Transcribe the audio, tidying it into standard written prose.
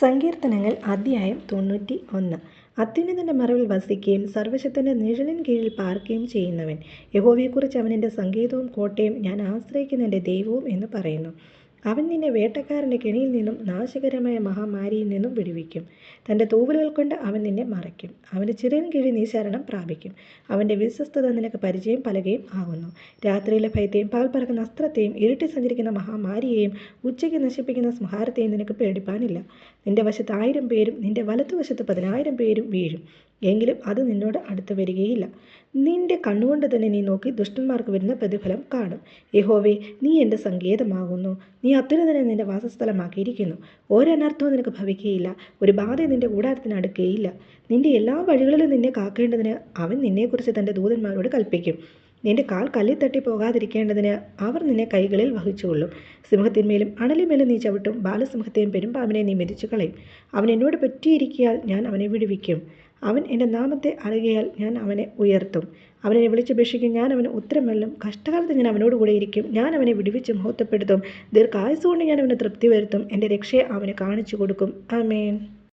സങ്കീർത്തനങ്ങൾ അധ്യായം 91. അത്യുന്നതന്റെ മറവിൽ വസിക്കുകയും സർവ്വശക്തന്റെ നിഴലിൻ കീഴിൽ പാർക്കുകയും ചെയ്യുന്നവൻ. യഹോവയെക്കുറിച്ച് അവൻ എൻ്റെ സങ്കേതവും കോട്ടയും, ഞാൻ ആശ്രയിക്കുന്ന എൻ്റെ ദൈവവും എന്ന് പറയുന്നു. അവൻ നിന്നെ വേട്ടക്കാരൻ്റെ കെണിയിൽ നിന്നും നാശകരമായ മഹാമാരിയിൽ നിന്നും വിടുവിക്കും. തൻ്റെ തൂവലുകൾ കൊണ്ട് അവൻ നിന്നെ മറയ്ക്കും. അവൻ്റെ ചിറകിൻ കീഴിൽ നീ ശരണം പ്രാപിക്കും. അവൻ്റെ വിശ്വസ്തത നിനക്ക് പരിചയം പലകയും ആകുന്നു. രാത്രിയിലെ ഭയത്തെയും പകൽ പറക്കുന്ന അസ്ത്രത്തെയും ഇരുട്ടിൽ സഞ്ചരിക്കുന്ന മഹാമാരിയെയും ഉച്ചയ്ക്ക് നശിപ്പിക്കുന്ന സംഹാരത്തെയും നിനക്ക് പേടിപ്പാനില്ല. നിന്റെ വശത്ത് 1000 പേരും നിന്റെ വലത്തുവശത്ത് 10,000 പേരും വീഴും, എങ്കിലും അത് നിന്നോട് അടുത്ത് വരികയില്ല. നിന്റെ കണ്ണുകൊണ്ട് തന്നെ നീ നോക്കി ദുഷ്ടന്മാർക്ക് വരുന്ന പ്രതിഫലം കാണും. യഹോവേ, നീ എൻ്റെ സങ്കേതമാകുന്നു. നീ അത്യുന്നതനെ നിന്റെ വാസസ്ഥലമാക്കിയിരിക്കുന്നു. ഒരനർത്ഥവും നിനക്ക് ഭവിക്കുകയില്ല, ഒരു ബാധയും നിന്റെ കൂടാരത്തിന് അടുക്കുകയില്ല. നിന്റെ എല്ലാ വഴികളിലും നിന്നെ കാക്കേണ്ടതിന് അവൻ നിന്നെക്കുറിച്ച് തൻ്റെ ദൂതന്മാരോട് കൽപ്പിക്കും. നിന്റെ കാൽ കല്ലിൽ തട്ടി പോകാതിരിക്കേണ്ടതിന് അവർ നിന്നെ കൈകളിൽ വഹിച്ചുകൊള്ളും. സിംഹത്തിന്മേലും അണലിന്മേലും നീ ചവിട്ടും, ബാലസിംഹത്തെയും പെരുമ്പാമ്പിനെയും നീ മെതിച്ചു കളയും. അവൻ എന്നോട് പറ്റിയിരിക്കയാൽ ഞാൻ അവനെ വിടുവിക്കും. അവൻ എൻ്റെ നാമത്തെ അറിയയാൽ ഞാൻ അവനെ ഉയർത്തും. അവനെ വിളിച്ചപേക്ഷിക്കും, ഞാൻ അവന് ഉത്തരമല്ലും. കഷ്ടകാലത്ത് ഞാൻ അവനോട് കൂടെ ഇരിക്കും. ഞാൻ അവനെ വിടുവിച്ച് മഹത്വപ്പെടുത്തും. ദീർഘായുസ്സുകൊണ്ട് ഞാൻ അവന് തൃപ്തി വരുത്തും. എൻ്റെ രക്ഷയെ അവന് കാണിച്ചു കൊടുക്കും. ആമേൻ.